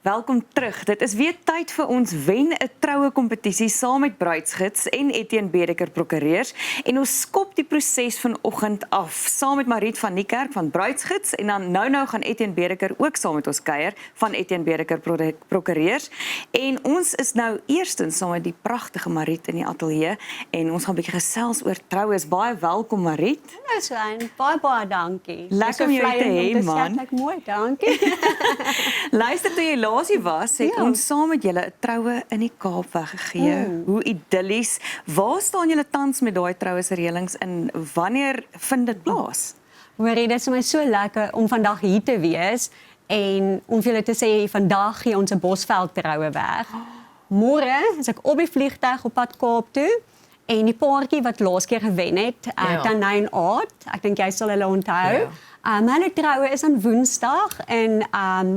Welkom terug. Dit is weer tyd vir ons wen 'n troue kompetisie saam met Bruidsgids en Etienne Bedeker Prokureurs en ons skop die proses vanoggend af saam met Mariet van Niekerk van Bruidsgids en dan nou gaan Etienne Bedeker ook saam met ons kuier van Etienne Bedeker Prokureurs en ons is nou eerstens saam met die pragtige Mariet in die ateljee en ons gaan 'n bietjie gesels oor troues. Baie welkom Mariet. Hallo Swan, baie dankie. Lekker om jou te hê man. Ek mooi, dankie. Luister, toe jy laasie was, het ons saam met julle 'n troue in die Kaap weggegee. Hoe idillies. Waar staan julle tans met daai trouesreëlings en wanneer vind dit plaas? Hoorie, dit is my so lekker om vandag hier te wees en om vir julle te sê vandag gee ons 'n Bosveld troue weg. Môre is ek op die vliegtuig op pad Kaap toe. En die paartjie wat laas keer gewen het, Tanyn Aard, ek dink jy sal hulle onthou. Hulle troue is aan Woensdag in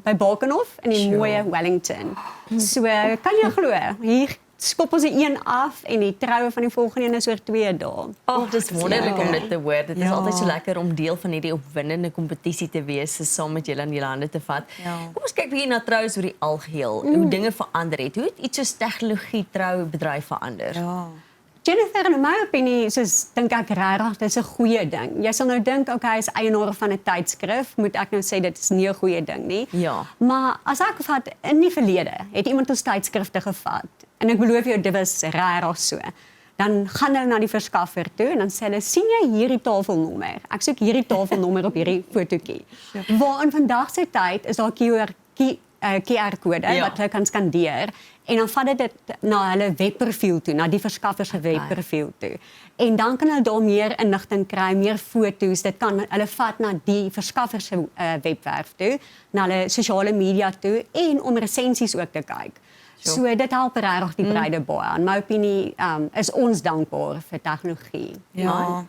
by Bakenhof in die mooie Wellington. So kan jy glo, hier skop ons die een af en die troue van die volgende een is oor 2 dae. Dit is wonderlik om dit te hoor. Dit is altyd so lekker om deel van hierdie opwindende kompetisie te wees, saam met julle in julle hande te vat. Kom ons kyk bietjie na troues oor die algeheel, hoe dinge verander het. Hoe het iets soos tegnologie troubedryf verander? Jennifer, in my opinie, dink ek regtig, dit is 'n goeie ding. Jy sal nou dink, okay, is eienaar van 'n tydskrif, moet ek nou sê dit is nie 'n goeie ding nie. Ja. Maar as ek vat in die verlede, het iemand ons tydskrifte gevat en ek beloof jou dit was regtig so. Dan gaan hulle na die verskaffer toe en dan sê hulle, sien jy hierdie tafelnommer? Ek soek hierdie tafelnommer op hierdie fotootjie. Waar in vandag se tyd is daar QR-kode wat hulle kan skandeer en dan vat dit na hulle webprofiel toe, na die verskaffer se webprofiel toe. En dan kan hulle daar meer inligting kry, meer foto's. Dit kan hulle vat na die verskaffer se webwerf toe, na hulle sosiale media toe en om resensies ook te kyk. So dit help regtig die bruide baie. In my opinie is ons dankbaar vir tegnologie. Ja.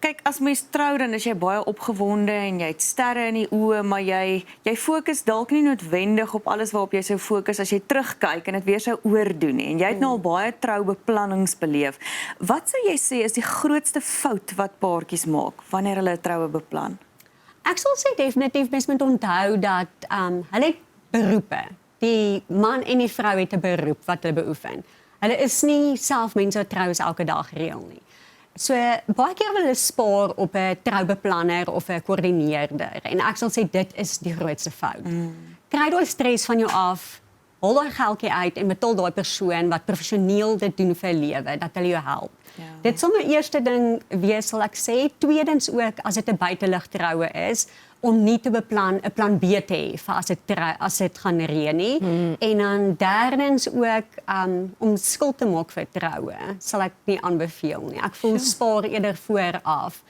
Kyk, as mens trou dan is jy baie opgewonde en jy het sterre in die oë, maar jy fokus dalk nie noodwendig op alles waarop jy sou fokus as jy terugkyk en dit weer sou oordoen nie. En jy het nou al baie troubeplanning beleef. Wat sou jy sê is die grootste fout wat paartjies maak wanneer hulle 'n troue beplan? Ek sal sê definitief mens moet onthou dat hulle het beroepe. Die man en die vrou het 'n beroep wat hulle beoefen. Hulle is nie self mense wat troues elke dag reël nie. So baie keer wil hulle spaar op 'n troubeplanner of 'n koördineerder en ek sal sê dit is die grootste fout. Kry daai stres van jou af, haal daai geldjie uit en betaal daai persoon wat professioneel dit doen vir 'n lewe, dat hulle jou help. Dit sal my eerste ding wees, sal ek sê. Tweedens ook as dit 'n buitelug troue is, om nie te beplan 'n plan B te hê vir as dit gaan reën nie. En dan derdens ook om skuld te maak vir troue, sal ek nie aanbeveel nie. Ek voel spaar eerder vooraf.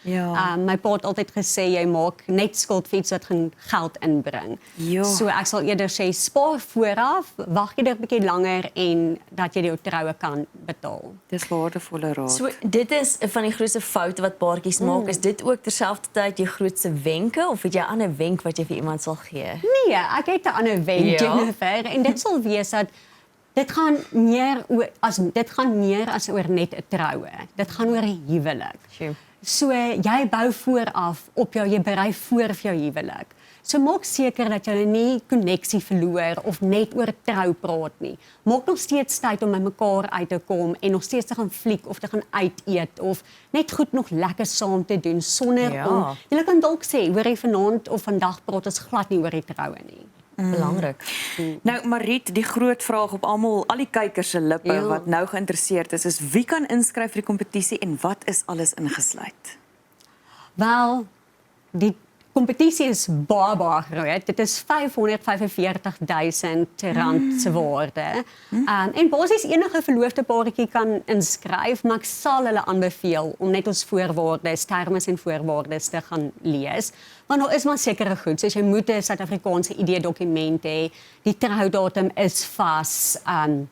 My pa het altyd gesê jy maak net skuld vir iets wat gaan geld inbring. So ek sal eerder sê spaar vooraf, wag jy 'n bietjie langer en dat jy jou troue kan betaal. Dis waardevolle raad. So dit is van die grootste foute wat paartjies maak. Is dit ook terselfdertyd jou grootste wenke of het jy 'n ander wenk wat jy vir iemand sal gee? Nee, ek het 'n ander wenk, Jennifer, en dit sal wees dat dit gaan meer as oor net 'n troue. Dit gaan oor 'n huwelik. So jy bou vooraf op jy berei voor vir jou huwelik. So maak seker dat jy nie koneksie verloor of net oor trou praat nie. Maak nog steeds tyd om by mekaar uit te kom en nog steeds te gaan fliek of te gaan uit eet of net goed nog lekker saam te doen sonder om jy kan dalk sê hoor jy vanaand of vandag praat ons glad nie oor die troue nie. Belangrik. Nou Mariet, die groot vraag op al die kykers se lippe wat nou geïnteresseerd is wie kan inskryf vir die kompetisie en wat is alles ingesluit? Wel, die kompetisie is baie groot. Dit is R545,000 se waarde. En basies enige verloofde paartjie kan inskryf, maar ek sal hulle aanbeveel om net ons voorwaardes, terme en voorwaardes te gaan lees. Want daar is maar sekere goed, soos jy moet 'n Suid-Afrikaanse ID-dokument hê, die troudatum is vas, en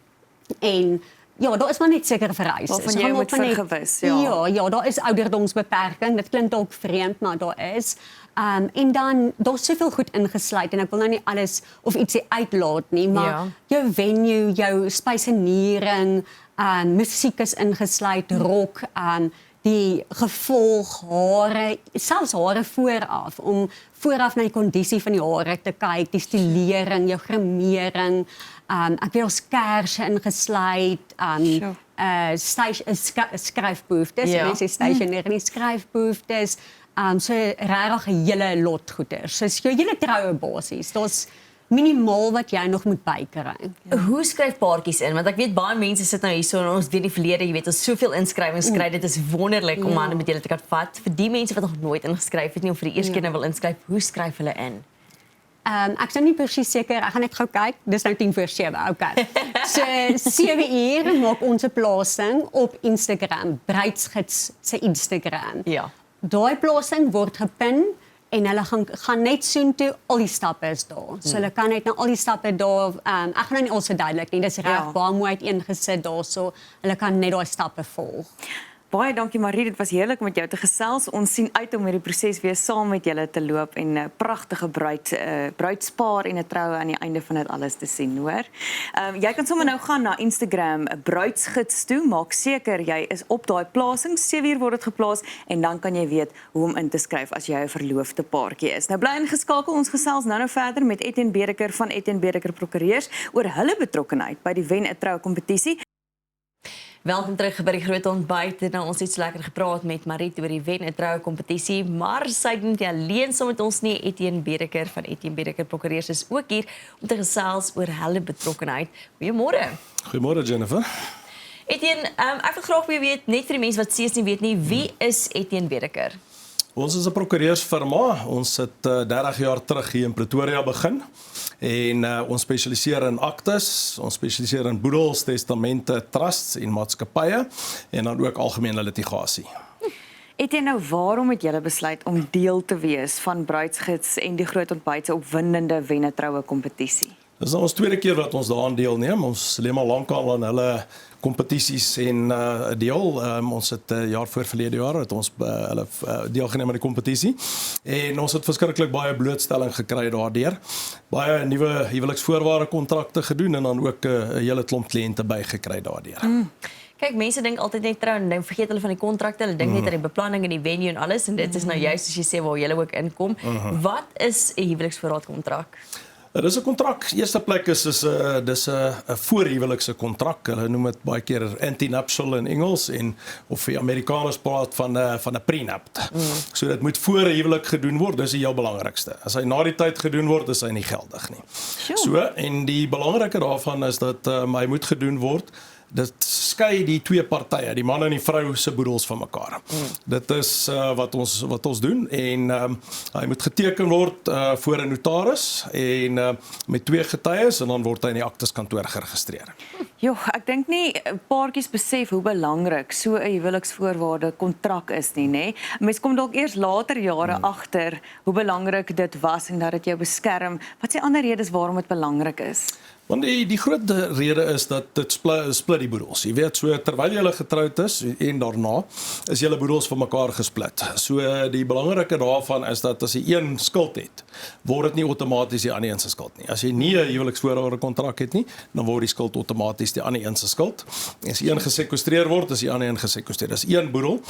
ja, daar is maar net sekere vereistes. Waarvan jy moet vergewis, Ja, daar is ouderdomsbeperking. Dit klink dalk vreemd, maar daar is. En dan, daar's soveel goed ingesluit en ek wil nou nie alles of ietsie uitlaat nie, maar jou venue, jou spysenering, musiek is ingesluit, rock, die gevolg, hare, selfs hare vooraf, om vooraf na die kondisie van die hare te kyk, die stilering, jou grimering, ek weet ons kerse ingesluit, skryfbehoeftes, mense stationêre nie skryfbehoeftes, so regtig 'n hele lot goeders. So jou hele troue basies, daar's minimaal wat jy nog moet bykry. Hoe skryf paartjies in? Want ek weet baie mense sit nou hierso en ons weet die verlede, jy weet, ons soveel inskrywings kry, dit is wonderlik om hande met julle te kan vat. Vir die mense wat nog nooit ingeskryf het nie of vir die eerste keer nou wil inskryf, hoe skryf hulle in? Ek is nou nie presies seker, ek gaan net gou kyk, dis nou 6:50, okay. So 7:00 maak ons 'n plasing op Instagram, Bruidsgids se Instagram. Ja. Daai plasing word gepin en hulle gaan net soontoe, al die stappe is daar. So hulle kan net na al die stappe daar, ek gaan nou nie alles verduidelik nie, dis reg baie mooi uiteengesit daarso. Hulle kan net daai stappe volg. Baie dankie Marie, dit was heerlik om met jou te gesels. Ons sien uit om hierdie proses weer saam met julle te loop en 'n pragtige bruidspaar en 'n troue aan die einde van dit alles te sien, hoor. Jy kan sommer nou gaan na Instagram Bruidsgids toe, maak seker jy is op daai plasing, 7:00 word dit geplaas en dan kan jy weet hoe om in te skryf as jy 'n verloofde paartjie is. Nou bly ingeskakel, ons gesels nou verder met Etienne Bedeker van Etienne Bedeker Prokureurs oor hulle betrokkenheid by die Wen 'n Troue kompetisie. Welkom terug by die groot ontbyt. Nou ons het so lekker gepraat met Marit oor die Wen 'n Troue kompetisie, maar sy doen nie alleen saam met ons nie. Etienne Bedeker van Etienne Bedeker Prokureurs is ook hier om te gesels oor hulle betrokkenheid. Goeiemôre. Goeiemôre Jennifer. Etienne, ek wil graag weer weet, net vir die mense wat steeds nie weet nie, wie is Etienne Bedeker? Ons is 'n prokureursfirma. Ons het 30 jaar terug hier in Pretoria begin en ons spesialiseer in aktes, ons spesialiseer in boedels, testamente, trusts en maatskappye en dan ook algemene litigasie. Etienne, nou waarom het julle besluit om deel te wees van Bruidsgids en die groot ontbyt se opwindende Wen 'n Troue kompetisie? Dis nou ons tweede keer wat ons daaraan deelneem. Ons lê maar lankal aan hulle kompetisies en deel. Ons het jaar voor verlede jaar het ons hulle deelgeneem aan die kompetisie en ons het verskriklik baie blootstelling gekry daardeur. Baie nuwe huweliksvoorwaarde kontrakte gedoen en dan ook 'n hele klomp kliënte bygekry daardeur. Kyk, mense dink altyd net trou en dan vergeet hulle van die kontrakte. Hulle dink net aan die beplanning en die venue en alles en dit is nou juist soos jy sê waar julle ook inkom. Wat is 'n huweliksvoorraadkontrak? Dis 'n kontrak. Eerste plek is dis 'n voorhuwelikse kontrak. Hulle noem dit baie keer antenuptial in Engels en of die Amerikaners praat van 'n prenup. So dit moet voor 'n huwelik gedoen word, dis die heel belangrikste. As hy na die tyd gedoen word, is hy nie geldig nie. So en die belangrike daarvan is dat hy moet gedoen word. Dit skei die twee partye, die man en die vrou se boedels van mekaar. Dit is wat ons doen en hy moet geteken word voor 'n notaris en met twee getuies en dan word hy in die akteskantoor geregistreer. Jo, ek dink nie paartjies besef hoe belangrik so 'n huweliksvoorwaarde kontrak is nie, nê? Mens kom dalk eers later jare agter hoe belangrik dit was en dat dit jou beskerm. Wat se ander redes waarom dit belangrik is? Want die groot rede is dat dit split die boedels. Jy weet, so terwyl jy getroud is en daarna is julle boedels van mekaar gesplit. So die belangrike daarvan is dat as jy een skuld het, word dit nie outomaties die ander een se skuld nie. As jy nie 'n huweliksvoorwaarde kontrak het nie, dan word die skuld outomaties die ander een se skuld. As een gesekwestreer word, is die ander een gesekwestreer. Dis een boedel.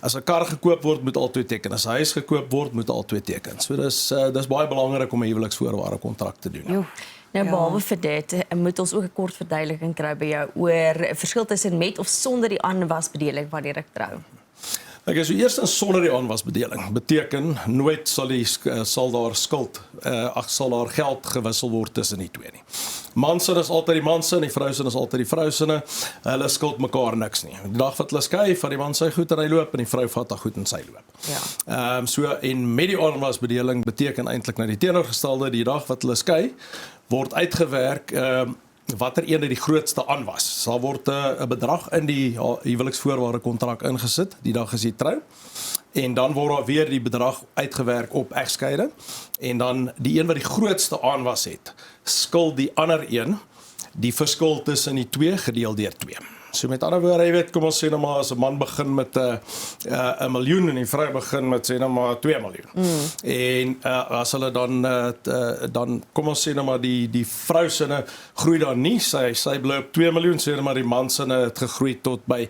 As 'n kar gekoop word, moet al twee teken. As 'n huis gekoop word, moet al twee teken. So dis baie belangrik om 'n huweliksvoorwaarde kontrak te doen. Jo. Nou, behalwe vir dit, moet ons ook 'n kort verduideliking kry by jou oor 'n verskil tussen met of sonder die aanwasbedeling wanneer ek trou. Okay, so eerstens sonder die aanwasbedeling beteken nooit sal daar geld gewissel word tussen die twee nie. Mansin is altyd die mansin, die vrousin is altyd die vrousinne. Hulle skuld mekaar niks nie. Die dag wat hulle skei, vat die man sy goed en hy loop en die vrou vat haar goed en sy loop. Ja. So en met die aanwasbedeling beteken eintlik nou die teenoorgestelde, die dag wat hulle skei, word uitgewerk watter een die grootste aanwas. Daar word 'n bedrag in die huweliksvoorwaarde kontrak ingesit, die dag as jy trou. En dan word daar weer die bedrag uitgewerk op egskeiding en dan die een wat die grootste aanwas het, skuld die ander een die verskil tussen die twee gedeel deur 2. So met ander woorde, jy weet, kom ons sê nou maar as 'n man begin met 'n miljoen en die vrou begin met sê nou maar 2 miljoen. En as hulle dan kom ons sê nou maar die vrou sinne groei dan nie, sy bly op 2 miljoen, sê nou maar die man sinne het gegroei tot by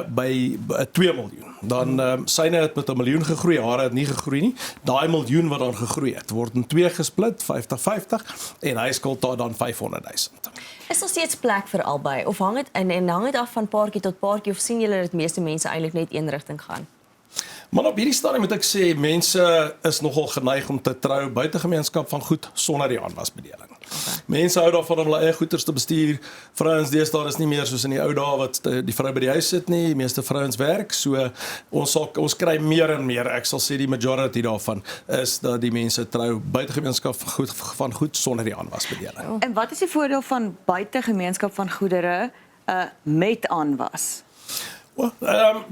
by 2 miljoen. Dan syne het met 1 miljoen gegroei, hare het nie gegroei nie. Daai miljoen wat dan gegroei het, word in 2 gesplit, 50-50 en hy skuld daar dan 500,000. Is daar steeds plek vir albei of hang dit en hang dit af van paartjie tot paartjie of sien julle dat meeste mense eintlik net een rigting gaan? Maar op hierdie stadium moet ek sê, mense is nogal geneig om te trou buite gemeenskap van goed sonder die aanwasbedeling. Mense hou daarvan om hulle eie goederes te bestuur. Vrouens deesdae is nie meer soos in die ou dae wat die vrou by die huis sit nie. Die meeste vrouens werk, so ons kry meer en meer. Ek sal sê die majority daarvan is dat die mense trou buite gemeenskap van goed sonder die aanwasbedeling. En wat is die voordeel van buite gemeenskap van goedere met aanwas?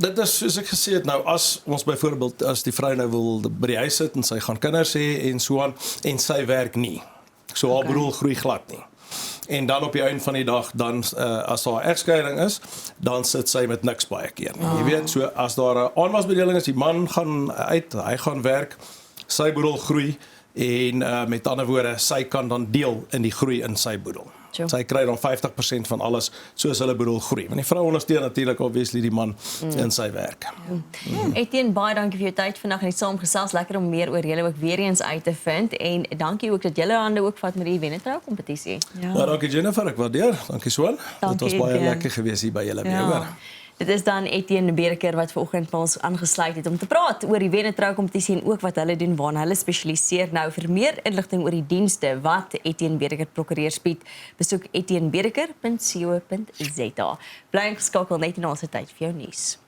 Dit is soos ek gesê het nou, as ons byvoorbeeld as die vrou nou wil by die huis sit en sy gaan kinders hê en so aan en sy werk nie. So haar boedel groei glad nie. En dan op die einde van die dag, dan as daar 'n egskeiding is, dan sit sy met niks baie keer. Jy weet, so as daar 'n aanwasbedeling is, die man gaan uit, hy gaan werk, sy boedel groei en met ander woorde, sy kan dan deel in die groei in sy boedel. Sy kry dan 50% van alles soos hulle boedel groei. Want die vrou ondersteun natuurlik obviously die man in sy werk. Etienne, baie dankie vir jou tyd vandag en die saamgesels. Lekker om meer oor julle ook weer eens uit te vind en dankie ook dat julle hande ook vat met die wennetrou kompetisie. Ja, dankie Jennifer, ek waardeer. Dankie Swan. Dit was baie lekker gewees hier by julle weer, hoor. Dit is dan Etienne Bedeker wat vanoggend by ons aangesluit het om te praat oor die wennetrou kompetisie en ook wat hulle doen waarna hulle spesialiseer. Nou vir meer inligting oor die dienste wat Etienne Bedeker Prokureurs bied, besoek etiennebedeker.co.za. Bly ingeskakel net in ons tyd vir jou nuus.